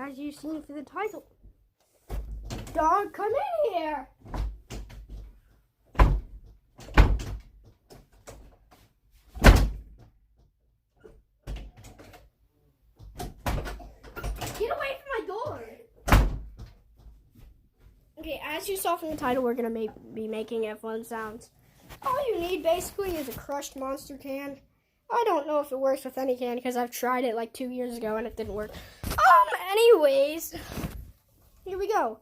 as you've seen for the title. Dog, come in here! Get away from my door! Okay, as you saw from the title, we're going to be making F1 sounds. All you need, basically, is a crushed Monster can. I don't know if it works with any can, because I've tried it like 2 years ago, and it didn't work. Anyways, here we go.